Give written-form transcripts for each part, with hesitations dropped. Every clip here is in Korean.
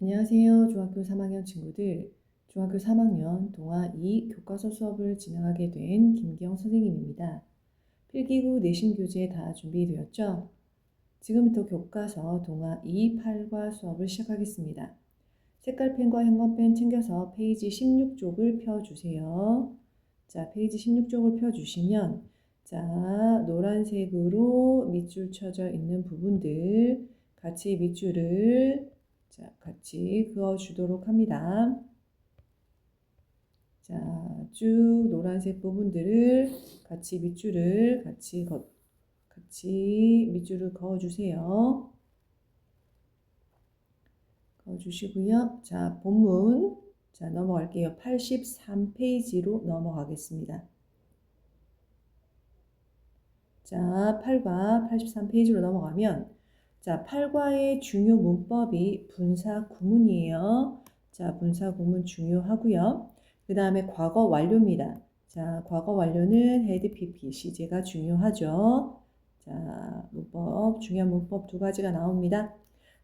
안녕하세요. 중학교 3학년 친구들. 중학교 3학년 동아 2 교과서 수업을 진행하게 된 김기영 선생님입니다. 필기구 내신 교재 다 준비되었죠? 지금부터 교과서 동아 2 8과 수업을 시작하겠습니다. 색깔펜과 형광펜 챙겨서 페이지 16쪽을 펴주세요. 자, 페이지 16쪽을 펴주시면 노란색으로 밑줄 쳐져 있는 부분들 같이 밑줄을 같이 그어주도록 합니다. 쭉 노란색 부분들을 같이 밑줄을 그어주세요. 그어주시고요. 본문 넘어갈게요. 83페이지로 넘어가겠습니다. 8과 83페이지로 넘어가면 8과의 중요 문법이 분사 구문이에요. 분사 구문 중요하고요. 그 다음에 과거 완료입니다. 과거 완료는 had, pp, 시제가 중요하죠. 중요한 문법 두 가지가 나옵니다.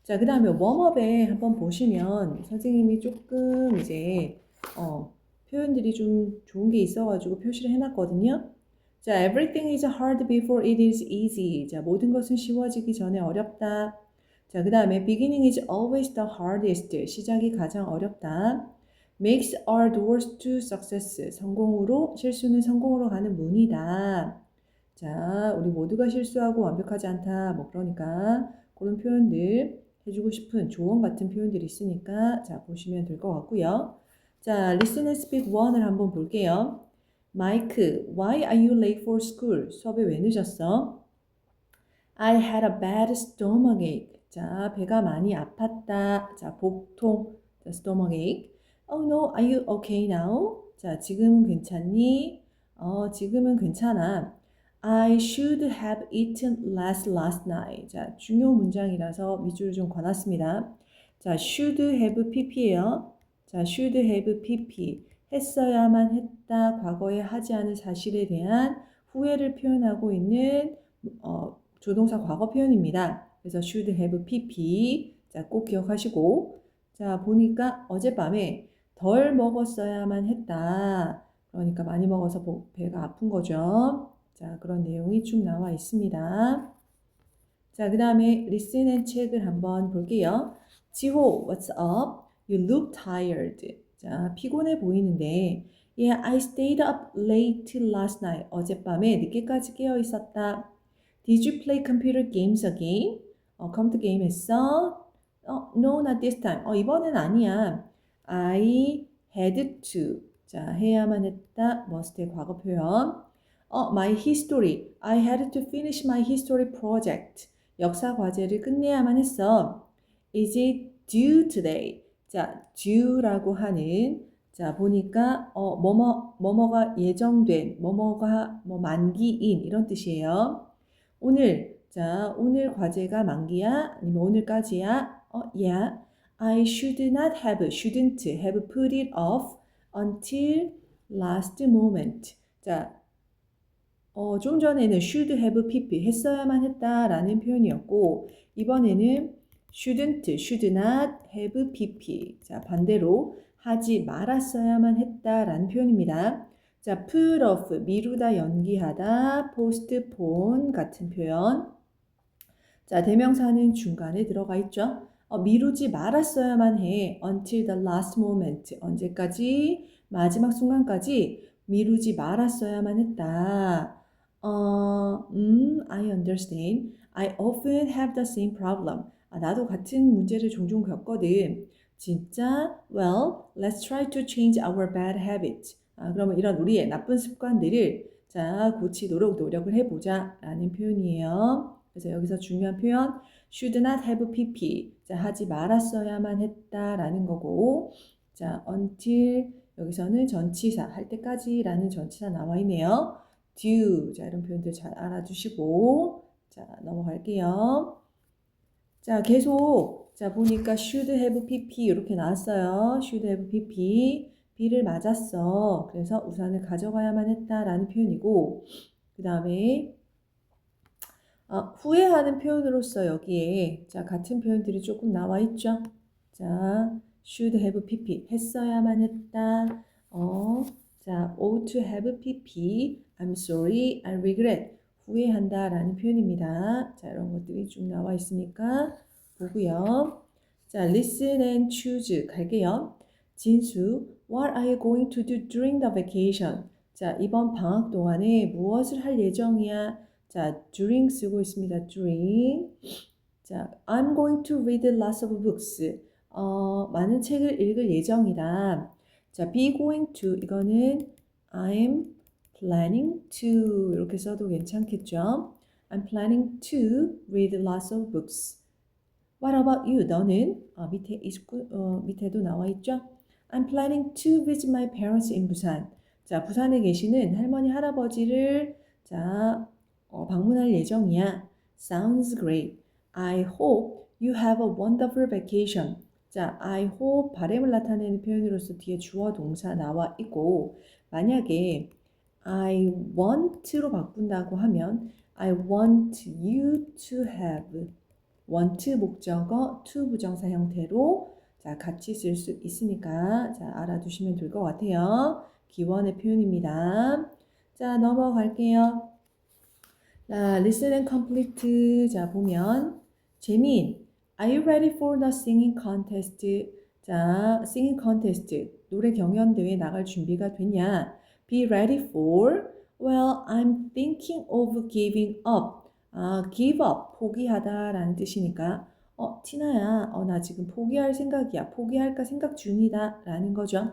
그 다음에 웜업에 한번 보시면 선생님이 조금 표현들이 좀 좋은 게 있어가지고 표시를 해놨거든요. everything is hard before it is easy. 모든 것은 쉬워지기 전에 어렵다. 그 다음에 beginning is always the hardest. 시작이 가장 어렵다. makes our doors to success. 실수는 성공으로 가는 문이다. 우리 모두가 실수하고 완벽하지 않다. 그러니까 그런 표현들 해주고 싶은 조언 같은 표현들이 있으니까 보시면 될 것 같고요. listen and speak 1을 한번 볼게요. 마이크, why are you late for school? 수업에 왜 늦었어? I had a bad stomachache. 배가 많이 아팠다. 복통, stomachache. Oh no, are you okay now? 지금은 괜찮니? 지금은 괜찮아. I should have eaten less last night. 중요 문장이라서 밑줄을 좀 그어놨습니다. should have pp예요. should have pp. 했어야만 했다, 과거에 하지 않은 사실에 대한 후회를 표현하고 있는 조동사 과거 표현입니다. 그래서 should have pp. 꼭 기억하시고. 보니까 어젯밤에 덜 먹었어야만 했다. 그러니까 많이 먹어서 배가 아픈 거죠. 그런 내용이 쭉 나와 있습니다. 그 다음에 listen and check을 한번 볼게요. 지호, what's up? You look tired. 피곤해 보이는데 Yeah, I stayed up late last night. 어젯밤에 늦게까지 깨어 있었다. Did you play computer games again? 컴퓨터 게임 했어? No, not this time. 이번엔 아니야. I had to. 해야만 했다. must의 과거 표현. My history. I had to finish my history project. 역사 과제를 끝내야만 했어. Is it due today? due라고 하는 보니까 뭐뭐가 예정된, 뭐뭐가 만기인 이런 뜻이에요. 오늘 과제가 만기야? 아니면 오늘까지야? Yeah. I shouldn't have put it off until last moment. 좀 전에는 should have pp 했어야만 했다라는 표현이었고 이번에는 should not have pp. 반대로 하지 말았어야만 했다라는 표현입니다. put off 미루다 연기하다 postpone 같은 표현. 대명사는 중간에 들어가 있죠. 미루지 말았어야만 해. until the last moment. 언제까지? 마지막 순간까지 미루지 말았어야만 했다. I understand. I often have the same problem. 나도 같은 문제를 종종 겪거든. 진짜? Well, let's try to change our bad habits. 그러면 이런 우리의 나쁜 습관들을 고치도록 노력을 해보자 라는 표현이에요. 그래서 여기서 중요한 표현 should not have pp. 하지 말았어야만 했다라는 거고 until 여기서는 전치사 할 때까지라는 전치사 나와 있네요. due. 이런 표현들 잘 알아두시고 넘어갈게요. 계속 보니까 should have pp 이렇게 나왔어요. should have pp. B를 맞았어. 그래서 우산을 가져가야만 했다라는 표현이고 그 다음에 후회하는 표현으로서 여기에 같은 표현들이 조금 나와 있죠. 자, should have pp. 했어야만 했다. 자, ought to have pp. I'm sorry, I regret. 후회한다 라는 표현입니다. 자, 이런 것들이 쭉 나와 있으니까 보고요. 자, listen and choose 갈게요. 진수, what are you going to do during the vacation? 자, 이번 방학 동안에 무엇을 할 예정이야? 자, during 쓰고 있습니다. during. 자, I'm going to read lots of books. 많은 책을 읽을 예정이다. 자, be going to 이거는 I'm planning to 이렇게 써도 괜찮겠죠? I'm planning to read lots of books. What about you? 너는 밑에도 나와 있죠? I'm planning to visit my parents in Busan. 자, 부산에 계시는 할머니 할아버지를 방문할 예정이야. Sounds great. I hope you have a wonderful vacation. 자, I hope 바람을 나타내는 표현으로서 뒤에 주어 동사 나와 있고 만약에 I want로 바꾼다고 하면 I want you to have want 목적어 to 부정사 형태로 자, 같이 쓸 수 있으니까 자, 알아두시면 될 것 같아요. 기원의 표현입니다. 자, 넘어갈게요. 자, listen and complete. 자, 보면 재민, are you ready for the singing contest? 자, singing contest. 노래 경연대회에 나갈 준비가 됐냐? Be ready for? Well, I'm thinking of giving up. give up, 포기하다 라는 뜻이니까 티나야, 나 지금 포기할 생각이야. 포기할까 생각 중이다 라는 거죠.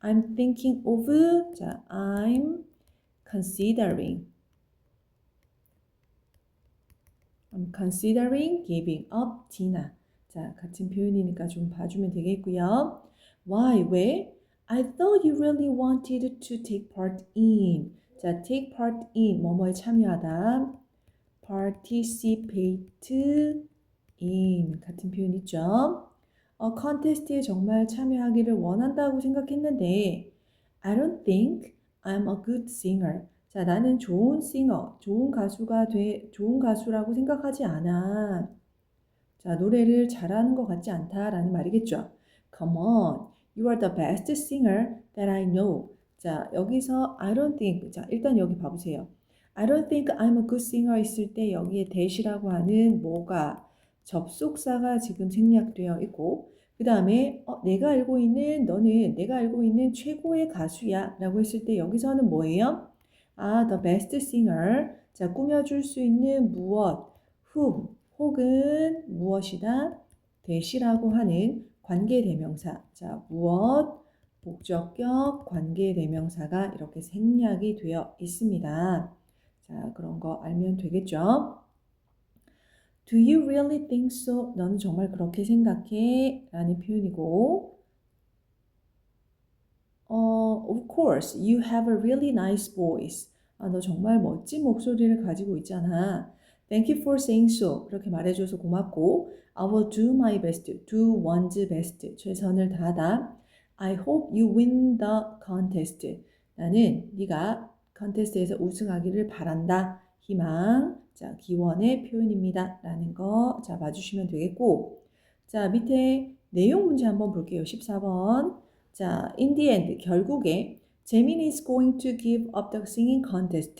I'm thinking of, 자, I'm considering. I'm considering giving up Tina. 자, 같은 표현이니까 좀 봐주면 되겠고요. Why? 왜? I thought you really wanted to take part in. 자, take part in, 뭐뭐에 참여하다. participate in 같은 표현 있죠. 컨테스트에 정말 참여하기를 원한다고 생각했는데 I don't think I'm a good singer. 자, 나는 좋은 싱어, 좋은 가수라고 생각하지 않아. 자, 노래를 잘하는 것 같지 않다라는 말이겠죠. Come on, you are the best singer that I know. 자, 여기서 I don't think, 자, 일단 여기 봐보세요. I don't think I'm a good singer 있을 때 여기에 that이라고 하는 뭐가 접속사가 지금 생략되어 있고 그 다음에 내가 알고 있는 최고의 가수야 라고 했을 때 여기서는 뭐예요? the best singer. 자, 꾸며줄 수 있는 무엇, whom, 혹은 무엇이다, that이라고 하는 관계대명사. 자, 무엇, 목적격, 관계대명사가 이렇게 생략이 되어 있습니다. 자, 그런 거 알면 되겠죠? Do you really think so? 너는 정말 그렇게 생각해? 라는 표현이고 Of course, you have a really nice voice. 너 정말 멋진 목소리를 가지고 있잖아. Thank you for saying so. 그렇게 말해줘서 고맙고 I will do my best. Do one's best. 최선을 다하다. I hope you win the contest. 나는 네가 컨테스트에서 우승하기를 바란다. 희망. 자, 기원의 표현입니다. 라는 거 자, 봐주시면 되겠고 자, 밑에 내용 문제 한번 볼게요. 14번. 자, in the end, 결국에 재민이 is going to give up the singing contest.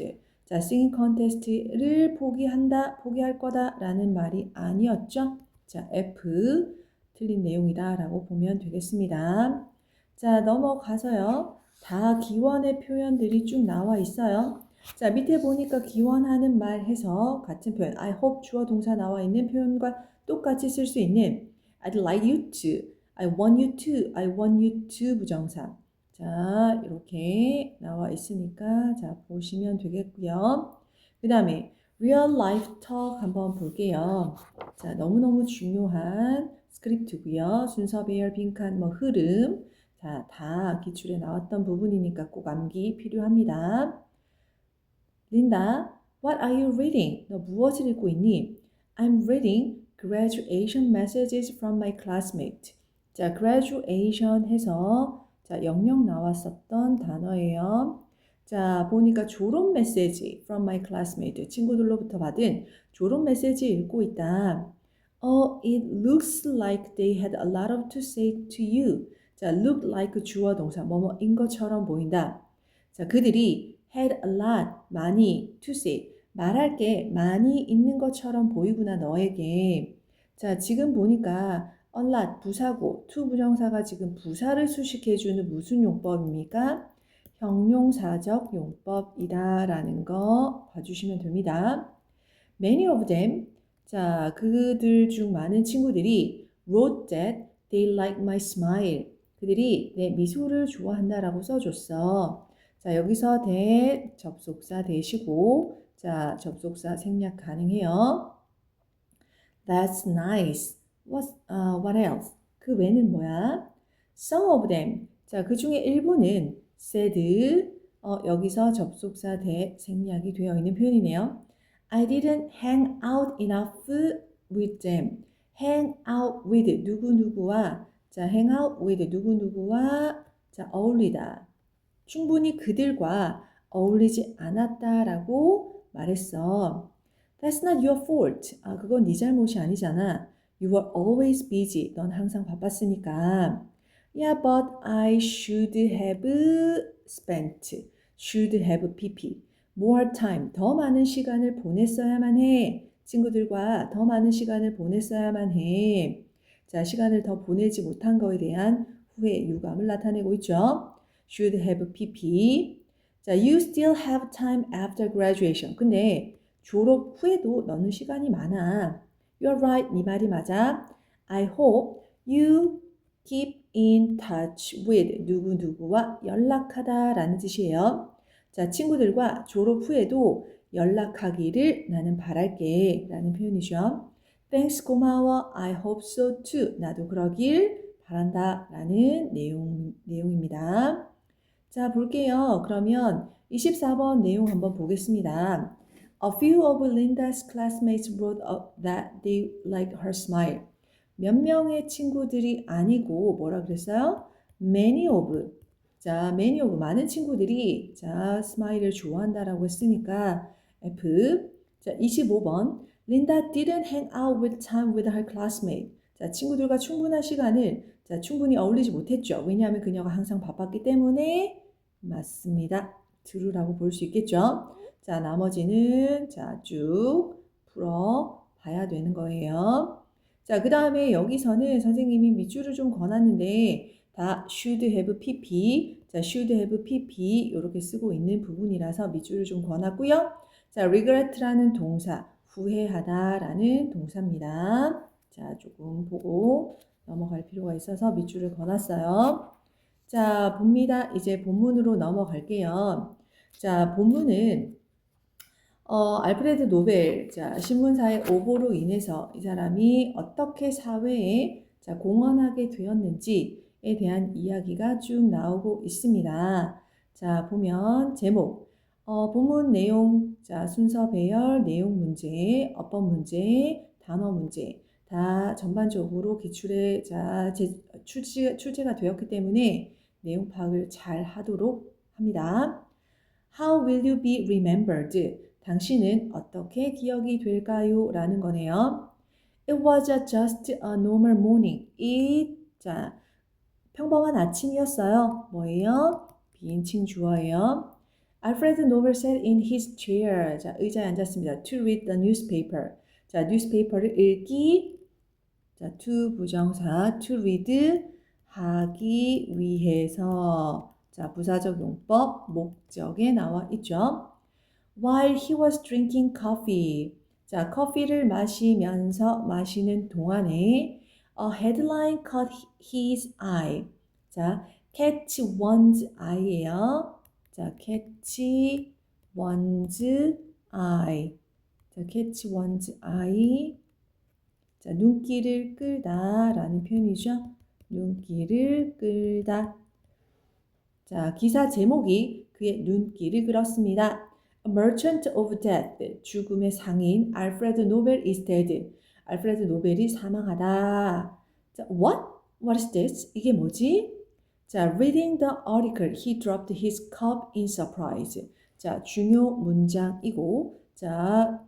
자, singing contest를 포기할 거다 라는 말이 아니었죠. 자, F 틀린 내용이다 라고 보면 되겠습니다. 자, 넘어가서요. 다 기원의 표현들이 쭉 나와 있어요. 자, 밑에 보니까 기원하는 말 해서 같은 표현 I hope 주어 동사 나와 있는 표현과 똑같이 쓸 수 있는 I'd like you to, I want you to 부정사. 자, 이렇게 나와 있으니까 자, 보시면 되겠고요. 그 다음에 real life talk 한번 볼게요. 자, 너무너무 중요한 스크립트고요. 순서, 배열, 빈칸, 흐름. 자, 다 기출에 나왔던 부분이니까 꼭 암기 필요합니다. 린다, what are you reading? 너 무엇을 읽고 있니? I'm reading graduation messages from my classmate. 자, graduation 해서 자, 영영 나왔었던 단어예요. 자, 보니까 졸업 메시지 from my classmate. 친구들로부터 받은 졸업 메시지 읽고 있다. It looks like they had a lot of to say to you. 자, look like 주어 동사, 뭐뭐인 것처럼 보인다. 자, 그들이 had a lot, 많이, to say, 말할 게 많이 있는 것처럼 보이구나, 너에게. 자, 지금 보니까 a lot, 부사고, to 부정사가 지금 부사를 수식해주는 무슨 용법입니까? 형용사적 용법이다 라는 거 봐주시면 됩니다. Many of them, 자, 그들 중 많은 친구들이 wrote that they like my smile. 그들이 내 미소를 좋아한다라고 써줬어. 자, 여기서 that 접속사 대시고, 자, 접속사 생략 가능해요. That's nice. What else? 그 외는 뭐야? Some of them. 자, 그 중에 일부는 said, 여기서 접속사 대 생략이 되어 있는 표현이네요. I didn't hang out enough with them. hang out with 누구누구와, 자, hang out with 누구누구와, 자, 어울리다. 충분히 그들과 어울리지 않았다라고 말했어. That's not your fault. 아, 그건 네 잘못이 아니잖아. You were always busy. 넌 항상 바빴으니까. Yeah, but I should have should have pp. more time. 더 많은 시간을 보냈어야만 해. 친구들과 더 많은 시간을 보냈어야만 해. 자, 시간을 더 보내지 못한 거에 대한 후회, 유감을 나타내고 있죠. should have pp. 자, you still have time after graduation. 근데 졸업 후에도 너는 시간이 많아. You're right. 네 말이 맞아. I hope you keep in touch with 누구누구와 연락하다 라는 뜻이에요. 자, 친구들과 졸업 후에도 연락하기를 나는 바랄게 라는 표현이죠. Thanks, 고마워. I hope so too. 나도 그러길 바란다 라는 내용입니다. 자, 볼게요. 그러면 24번 내용 한번 보겠습니다. A few of Linda's classmates wrote up that they like her smile. 몇 명의 친구들이 아니고 뭐라 그랬어요? Many of. 자, many of 많은 친구들이 자, 스마일을 좋아한다라고 했으니까 F. 자, 25번. Linda didn't hang out with time with her classmate. 자, 친구들과 충분한 시간을 자, 충분히 어울리지 못했죠. 왜냐하면 그녀가 항상 바빴기 때문에 맞습니다. true라고 볼 수 있겠죠. 자, 나머지는 자, 쭉 풀어 봐야 되는 거예요. 자, 그 다음에 여기서는 선생님이 밑줄을 좀 그어놨는데 다 should have pp, 자, should have pp 이렇게 쓰고 있는 부분이라서 밑줄을 좀 그어놨고요. 자, regret라는 동사, 후회하다라는 동사입니다. 자, 조금 보고 넘어갈 필요가 있어서 밑줄을 그어놨어요. 자, 봅니다. 이제 본문으로 넘어갈게요. 자, 본문은 알프레드 노벨, 자, 신문사의 오보로 인해서 이 사람이 어떻게 사회에 자, 공헌하게 되었는지에 대한 이야기가 쭉 나오고 있습니다. 자, 보면 제목, 본문 내용, 자, 순서 배열, 내용 문제, 어법 문제, 단어 문제 다 전반적으로 기출에 자, 출제가 되었기 때문에 내용 파악을 잘 하도록 합니다. How will you be remembered? 당신은 어떻게 기억이 될까요? 라는 거네요. It was just a normal morning. 자, 평범한 아침이었어요. 뭐예요? 비인칭 주어예요. Alfred Nobel sat in his chair. 자, 의자에 앉았습니다. To read the newspaper. 자, newspaper를 읽기. 자, to 부정사, to read 하기 위해서. 자, 부사적 용법, 목적에 나와 있죠. While he was drinking coffee. 자, 커피를 마시는 동안에 a headline caught his eye. 자, catch one's eye예요. 자, catch one's eye. 자, catch one's eye. 자, 눈길을 끌다 라는 표현이죠. 눈길을 끌다. 자, 기사 제목이 그의 눈길을 끌었습니다. A merchant of death, 죽음의 상인, 알프레드 노벨 is dead. 알프레드 노벨이 사망하다. 자, what? What is this? 이게 뭐지? 자, reading the article, he dropped his cup in surprise. 자, 중요 문장이고, 자,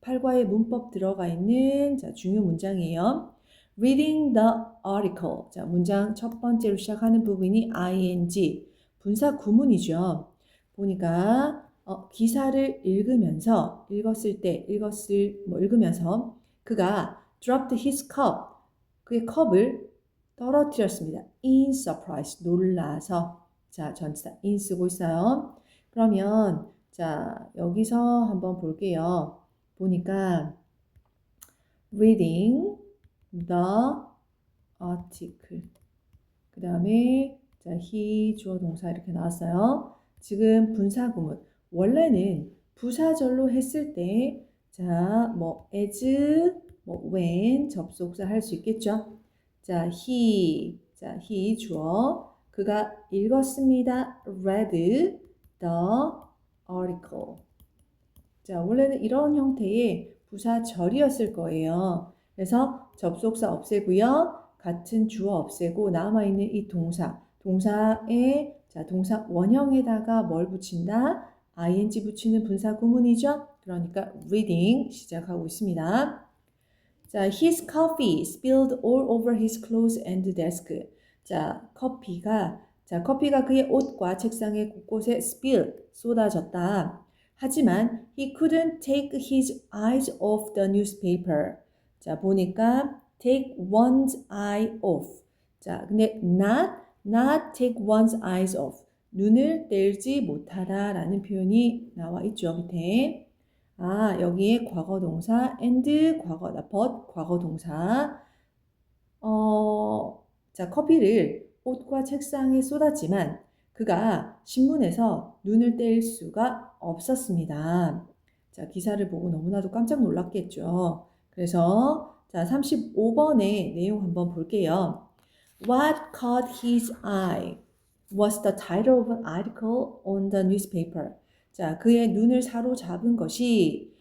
8과의 문법 들어가 있는 자, 중요 문장이에요. Reading the article. 자, 문장 첫 번째로 시작하는 부분이 ing. 분사 구문이죠. 보니까 기사를 읽으면서 그가 dropped his cup. 그의 컵을 떨어뜨렸습니다. In surprise. 놀라서. 자, 전치사 in 쓰고 있어요. 그러면 자, 여기서 한번 볼게요. 보니까 reading the article. 그 다음에 자, he 주어 동사 이렇게 나왔어요. 지금 분사 구문. 원래는 부사절로 했을 때 자, 뭐 as, 뭐 when 접속사 할 수 있겠죠. 자, he 주어. 그가 읽었습니다. read the article. 자, 원래는 이런 형태의 부사절이었을 거예요. 그래서 접속사 없애고요. 같은 주어 없애고 남아있는 이 동사의 자, 동사 원형에다가 뭘 붙인다? ing 붙이는 분사 구문이죠. 그러니까 reading 시작하고 있습니다. 자, his coffee spilled all over his clothes and desk. 자, 커피가 그의 옷과 책상의 곳곳에 spill, 쏟아졌다. 하지만 he couldn't take his eyes off the newspaper. 자, 보니까 take one's eye off. 자, 근데 not take one's eyes off. 눈을 떼지 못하다 라는 표현이 나와 있죠, 밑에. 아, 여기에 과거 동사 and 과거다. but 과거 동사. 자, 커피를 옷과 책상에 쏟았지만 그가 신문에서 눈을 뗄 수가 없었습니다. 자, 기사를 보고 너무나도 깜짝 놀랐겠죠. 그래서 자, 35번의 내용 한번 볼게요. What caught his eye was the title of an article on the newspaper. 자, 그의 눈을 사로잡은 것이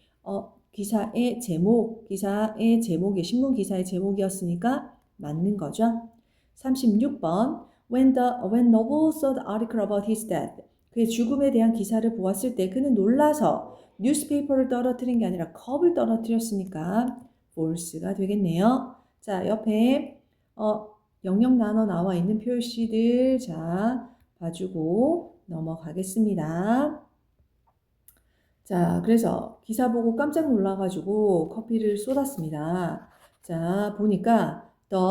기사의 제목이 신문 기사의 제목이었으니까 맞는 거죠. 36번 When Noble saw the article about his death. 그의 죽음에 대한 기사를 보았을 때 그는 놀라서 뉴스페이퍼를 떨어뜨린 게 아니라 컵을 떨어뜨렸으니까 false가 되겠네요. 자, 옆에 영역 단어 나와 있는 표시들 자, 봐주고 넘어가겠습니다. 자, 그래서 기사 보고 깜짝 놀라가지고 커피를 쏟았습니다. 자, 보니까 The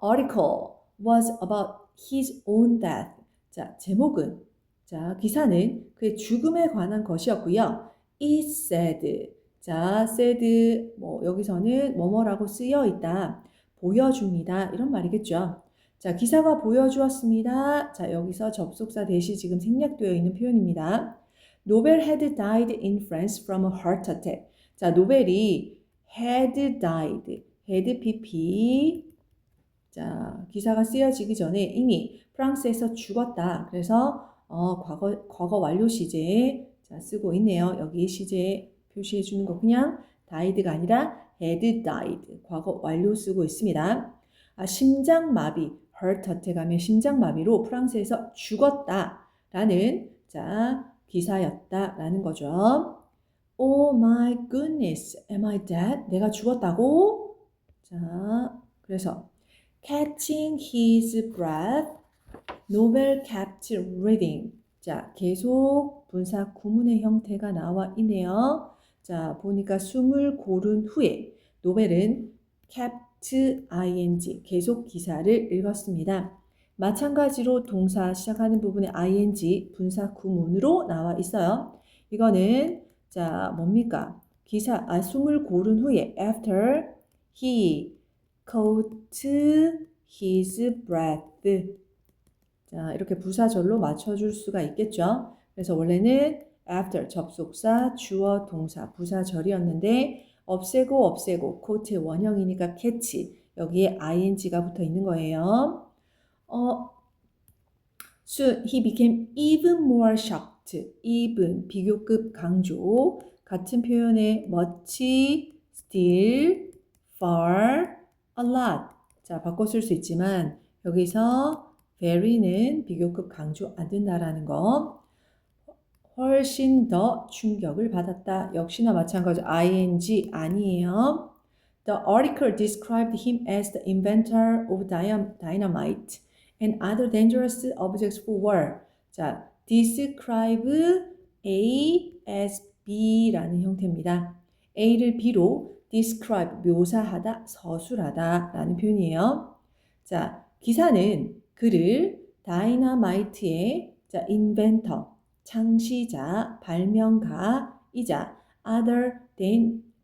article was about his own death. 자, 제목은, 자, 기사는 그의 죽음에 관한 것이었고요. It said. 자, said, 뭐, 여기서는 뭐뭐라고 쓰여 있다. 보여줍니다. 이런 말이겠죠. 자, 기사가 보여주었습니다. 자, 여기서 접속사 대시 지금 생략되어 있는 표현입니다. 노벨 had died in France from a heart attack. 자, 노벨이 had died, had pp. 자, 기사가 쓰여지기 전에 이미 프랑스에서 죽었다. 그래서 과거 완료 시제 자, 쓰고 있네요. 여기 시제 표시해 주는 거 그냥 died가 아니라 had died. 과거 완료 쓰고 있습니다. 아, 심장마비, heart attack 하면 심장마비로 프랑스에서 죽었다라는 자, 기사였다라는 거죠. Oh my goodness, am I dead? 내가 죽었다고? 자, 그래서 catching his breath, Nobel kept reading. 자, 계속 분사 구문의 형태가 나와 있네요. 자, 보니까 숨을 고른 후에 노벨은 kept ing, 계속 기사를 읽었습니다. 마찬가지로 동사 시작하는 부분에 ing 분사 구문으로 나와 있어요. 이거는 자, 뭡니까? 숨을 고른 후에 after he caught his breath. 자, 이렇게 부사절로 맞춰줄 수가 있겠죠. 그래서 원래는 after 접속사, 주어, 동사, 부사절이었는데 없애고 cought의 원형이니까 catch 여기에 ing가 붙어 있는 거예요. Soon he became even more shocked. even 비교급 강조 같은 표현에 much, still, far, a lot. 자, 바꿔 쓸 수 있지만 여기서 very는 비교급 강조 안 된다라는 거. 훨씬 더 충격을 받았다. 역시나 마찬가지로 ing 아니에요. The article described him as the inventor of dynamite and other dangerous objects for war. 자, describe A as B라는 형태입니다. A를 B로 describe 묘사하다, 서술하다 라는 표현이에요. 자, 기사는 그를 다이너마이트의 자, 인벤터, 창시자, 발명가이자 other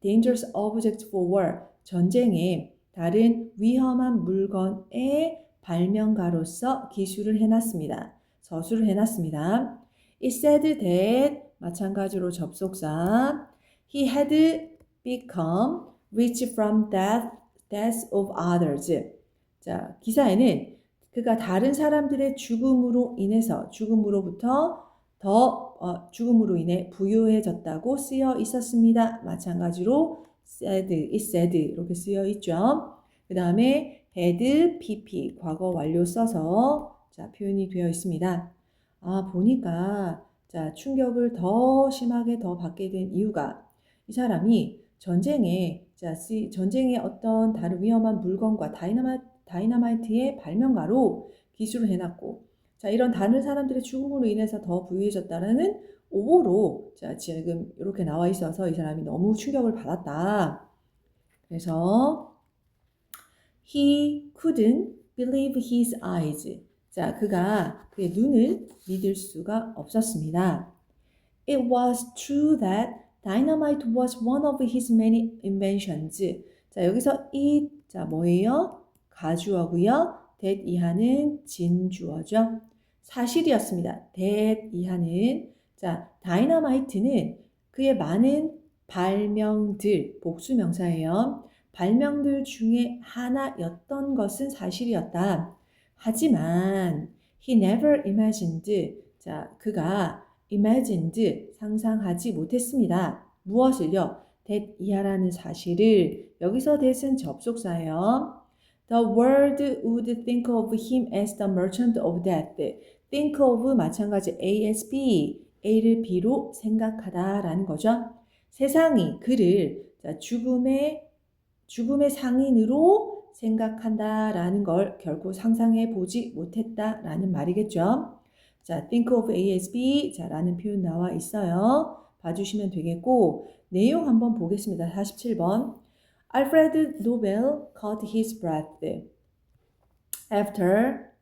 dangerous objects for war, 전쟁에 다른 위험한 물건의 발명가로서 기술을 해놨습니다. 서술을 해놨습니다. It said that 마찬가지로 접속사 he had become rich from death of others. 자, 기사에는 그가 다른 사람들의 죽음으로 인해 부유해졌다고 쓰여 있었습니다. 마찬가지로 it said 이렇게 쓰여 있죠. 그 다음에 had, pp, 과거 완료 써서 자, 표현이 되어 있습니다. 보니까 자, 충격을 더 심하게 더 받게 된 이유가 이 사람이 전쟁에 어떤 다른 위험한 물건과 다이너마이트의 발명가로 기술을 해놨고, 자, 이런 다른 사람들의 죽음으로 인해서 더 부유해졌다라는 오보로 자, 지금 이렇게 나와 있어서 이 사람이 너무 충격을 받았다. 그래서 he couldn't believe his eyes. 자, 그가 그의 눈을 믿을 수가 없었습니다. It was true that dynamite was one of his many inventions. 자, 여기서 it, 자, 뭐예요? 가주어고요. that 이하는 진주어죠. 사실이었습니다. that 이하는 자, 다이너마이트는 그의 많은 발명들, 복수명사예요. 발명들 중에 하나였던 것은 사실이었다. 하지만 he never imagined, 자, 그가 imagined, 상상하지 못했습니다. 무엇을요? that 이하라는 사실을, 여기서 that은 접속사예요. The world would think of him as the merchant of death. think of 마찬가지 A as B, A를 B로 생각하다 라는 거죠. 세상이 그를 자, 죽음의 상인으로 생각한다 라는 걸 결코 상상해 보지 못했다 라는 말이겠죠. 자, think of A as B 자, 라는 표현 나와 있어요. 봐주시면 되겠고, 내용 한번 보겠습니다. 47번. Alfred Nobel caught his breath. After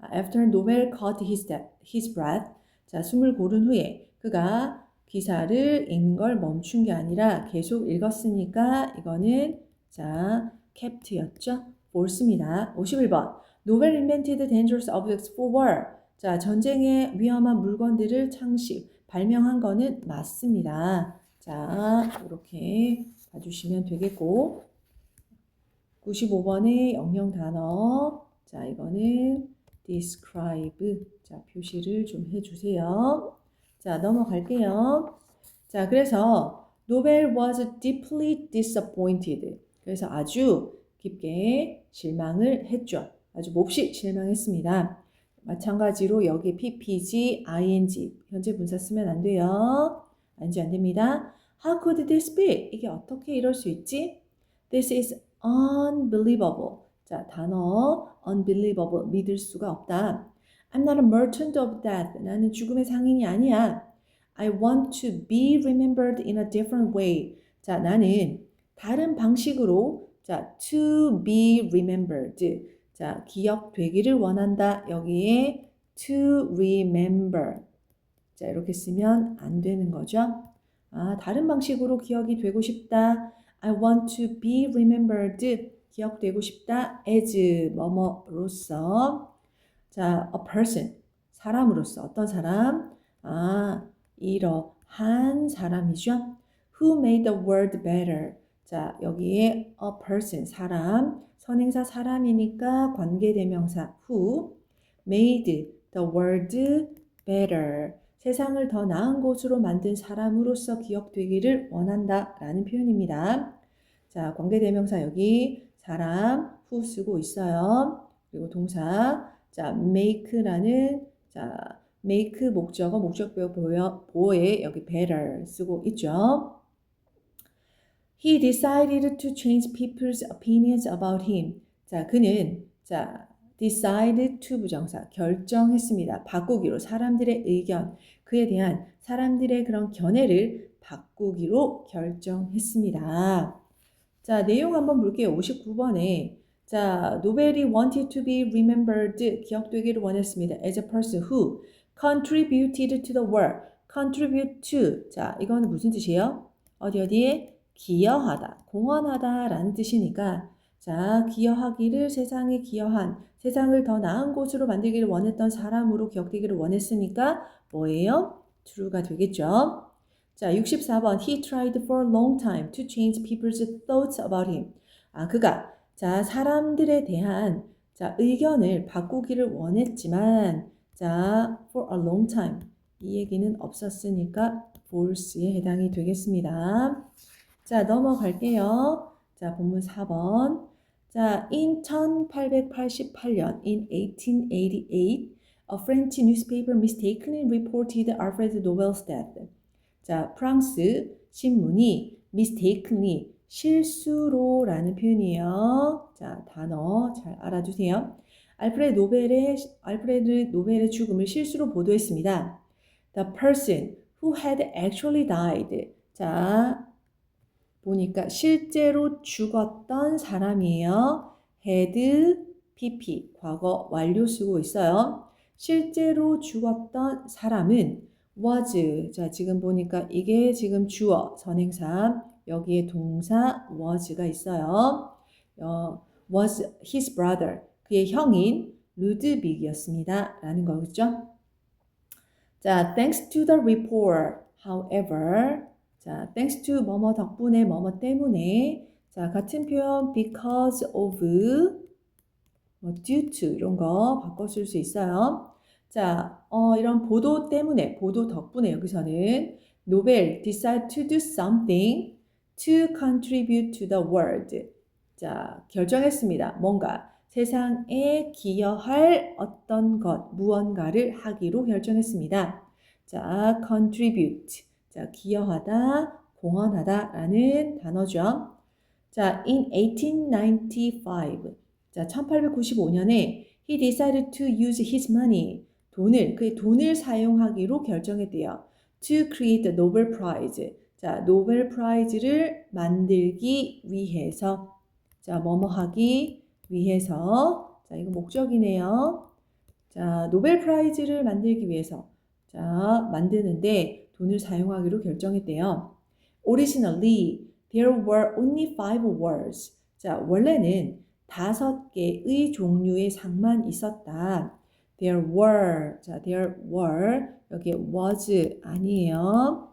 Nobel caught his breath. 자, 숨을 고른 후에 그가 기사를 읽는 걸 멈춘 게 아니라 계속 읽었으니까 이거는 자, capt였죠? false입니다. 51번. Nobel invented dangerous objects for war. 자, 전쟁에 위험한 물건들을 발명한 거는 맞습니다. 자, 이렇게 봐주시면 되겠고, 95번의 영영 단어, 자, 이거는 describe, 자, 표시를 좀 해주세요. 자, 넘어갈게요. 자, 그래서 Nobel was deeply disappointed. 그래서 아주 깊게 실망을 했죠. 아주 몹시 실망했습니다. 마찬가지로 여기 ppg, ing, 현재 분사 쓰면 안 돼요. ing 안 됩니다. How could this be? 이게 어떻게 이럴 수 있지? This is unbelievable. 자, 단어 unbelievable, 믿을 수가 없다. I'm not a merchant of death. 나는 죽음의 상인이 아니야. I want to be remembered in a different way. 자, 나는 다른 방식으로 자, to be remembered. 자, 기억되기를 원한다. 여기에 to remember. 자, 이렇게 쓰면 안 되는 거죠. 다른 방식으로 기억이 되고 싶다. I want to be remembered. 기억되고 싶다. as 뭐뭐로서. 자, a person. 사람으로서. 어떤 사람? 이러한 사람이죠. Who made the world better. 자, 여기에 a person, 사람. 선행사 사람이니까 관계대명사 who made the world better. 세상을 더 나은 곳으로 만든 사람으로서 기억되기를 원한다 라는 표현입니다. 자, 관계대명사 여기 사람 who 쓰고 있어요. 그리고 동사 자, make라는 자, make 목적어, 목적표 보호에 여기 better 쓰고 있죠. He decided to change people's opinions about him. 자, 그는 decided to 부정사 결정했습니다. 바꾸기로 사람들의 의견, 그에 대한 사람들의 그런 견해를 바꾸기로 결정했습니다. 자, 내용 한번 볼게요. 59번에 자, 노벨이 wanted to be remembered 기억되기를 원했습니다. as a person who contributed to the world. contribute to 자, 이거는 무슨 뜻이에요? 어디에 기여하다, 공헌하다 라는 뜻이니까 자, 기여하기를 세상에 기여한 세상을 더 나은 곳으로 만들기를 원했던 사람으로 기억되기를 원했으니까 뭐예요? true가 되겠죠. 자, 64번 He tried for a long time to change people's thoughts about him. 그가 자, 사람들에 대한 자, 의견을 바꾸기를 원했지만 자, for a long time 이 얘기는 없었으니까 false에 해당이 되겠습니다. 자, 넘어갈게요. 자, 본문 4번. 자, in 1888년, in 1888, a French newspaper mistakenly reported Alfred Nobel's death. 자, 프랑스 신문이 mistakenly, 실수로라는 표현이에요. 자, 단어 잘 알아두세요. 알프레드 노벨의 죽음을 실수로 보도했습니다. The person who had actually died. 자, 보니까 실제로 죽었던 사람이에요. had pp 과거 완료 쓰고 있어요. 실제로 죽었던 사람은 was 자 지금 보니까 이게 지금 주어 선행사 여기에 동사 was가 있어요. was his brother 그의 형인 루드빅이었습니다. 라는 거겠죠. 자, thanks to the report, however 자, thanks to 뭐뭐 덕분에 뭐뭐 때문에 자, 같은 표현 because of due to 이런 거 바꿔 쓸 수 있어요. 자, 이런 보도 때문에 보도 덕분에 여기서는 노벨 decide to do something to contribute to the world. 자, 결정했습니다. 뭔가 세상에 기여할 어떤 것, 무언가를 하기로 결정했습니다. 자, contribute. 자, 기여하다, 공헌하다 라는 단어죠. 자, in 1895. 자, 1895년에 he decided to use his money. 그의 돈을 사용하기로 결정했대요. to create the Nobel Prize. 자, 노벨 프라이즈를 만들기 위해서. 자, 뭐뭐 하기 위해서. 자, 이거 목적이네요. 자, 노벨 프라이즈를 만들기 위해서. 자, 만드는데 돈을 사용하기로 결정했대요. Originally, there were only 5 awards. 자, 원래는 5개의 종류의 상만 있었다. There were, 자, there were, 여기에 was 아니에요.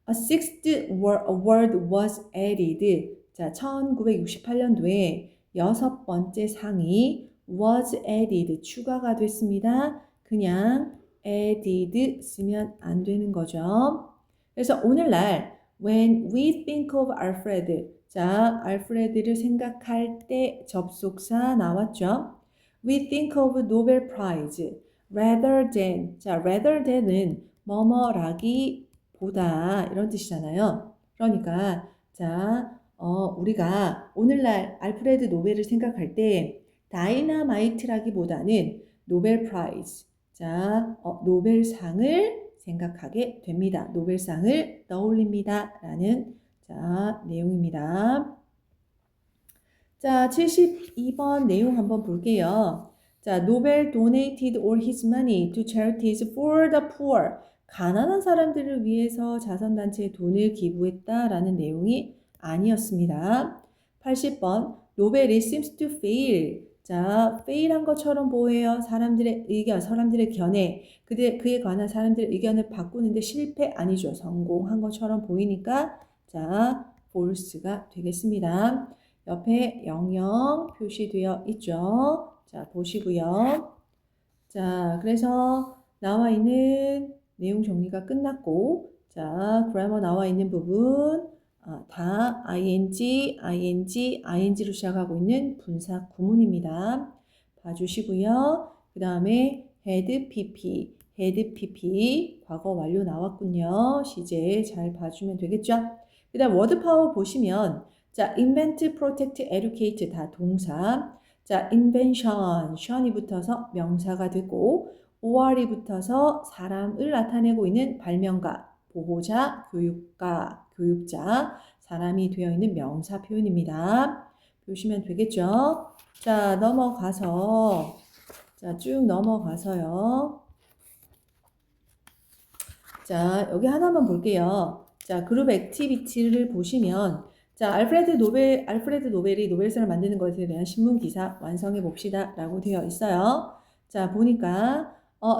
A 6th award was added. 자, 1968년도에 6번째 상이 was added, 추가가 됐습니다. 그냥 added 쓰면 안 되는 거죠. 그래서 오늘날 when we think of Alfred, 자, 알프레드를 생각할 때 접속사 나왔죠. We think of Nobel Prize rather than, 자, rather than은 뭐뭐라기 보다 이런 뜻이잖아요. 그러니까 자, 우리가 오늘날 알프레드 노벨을 생각할 때 다이너마이트라기보다는 노벨 프라이즈, 자, 노벨상을 생각하게 됩니다. 노벨상을 떠올립니다. 라는 자, 내용입니다. 자, 72번 내용 한번 볼게요. 자, 노벨 donated all his money to charities for the poor. 가난한 사람들을 위해서 자선단체에 돈을 기부했다라는 내용이 아니었습니다. 80번 노벨이 seems to fail. 자, fail한 것처럼 보여요. 사람들의 의견, 사람들의 견해, 그에 관한 사람들의 의견을 바꾸는데 실패 아니죠. 성공한 것처럼 보이니까 자, false가 되겠습니다. 옆에 00 표시되어 있죠. 자, 보시고요. 자, 그래서 나와 있는 내용 정리가 끝났고, 자, grammar 나와 있는 부분 다 ing로 시작하고 있는 분사 구문입니다. 봐주시고요. 그 다음에 had, pp, had pp 과거 완료 나왔군요. 시제 잘 봐주면 되겠죠? 그 다음 워드 파워 보시면 자 invent, protect, educate 다 동사 자 invention, 션이 붙어서 명사가 되고 or이 붙어서 사람을 나타내고 있는 발명가, 보호자, 교육가, 교육자 사람이 되어 있는 명사 표현입니다. 보시면 되겠죠? 자 넘어가서 자 쭉 넘어가서요. 자, 여기 하나만 볼게요. 자, 그룹 액티비티를 보시면 자, 알프레드 노벨이 노벨상을 만드는 것에 대한 신문 기사 완성해 봅시다 라고 되어 있어요. 자, 보니까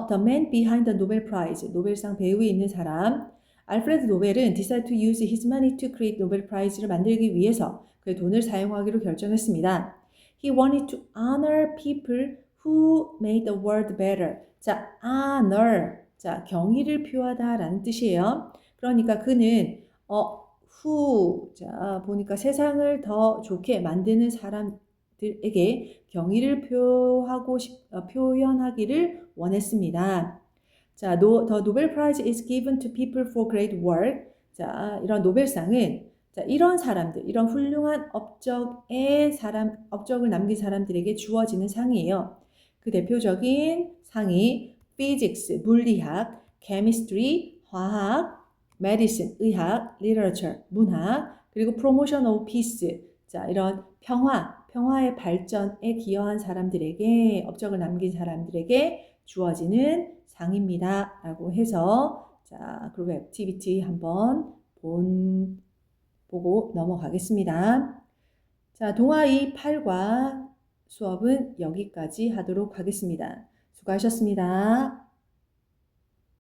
The man behind the Nobel Prize, 노벨상 배후에 있는 사람 알프레드 노벨은 decided to use his money to create Nobel Prize를 만들기 위해서 그의 돈을 사용하기로 결정했습니다. He wanted to honor people who made the world better. 자, honor 자, 경의를 표하다라는 뜻이에요. 그러니까 그는 자, 보니까 세상을 더 좋게 만드는 사람들에게 경의를 표현하기를 원했습니다. 자, the Nobel Prize is given to people for great work. 자, 이런 노벨상은 자, 이런 사람들, 이런 훌륭한 업적을 남긴 사람들에게 주어지는 상이에요. 그 대표적인 상이 physics, 물리학, chemistry, 화학, medicine, 의학, literature, 문학, 그리고 promotion of peace, 자, 이런 평화의 발전에 기여한 사람들에게, 업적을 남긴 사람들에게 주어지는 상입니다. 라고 해서, 자, 그룹 액티비티 한번 보고 넘어가겠습니다. 자, 동아이 8과 수업은 여기까지 하도록 하겠습니다. 수고하셨습니다.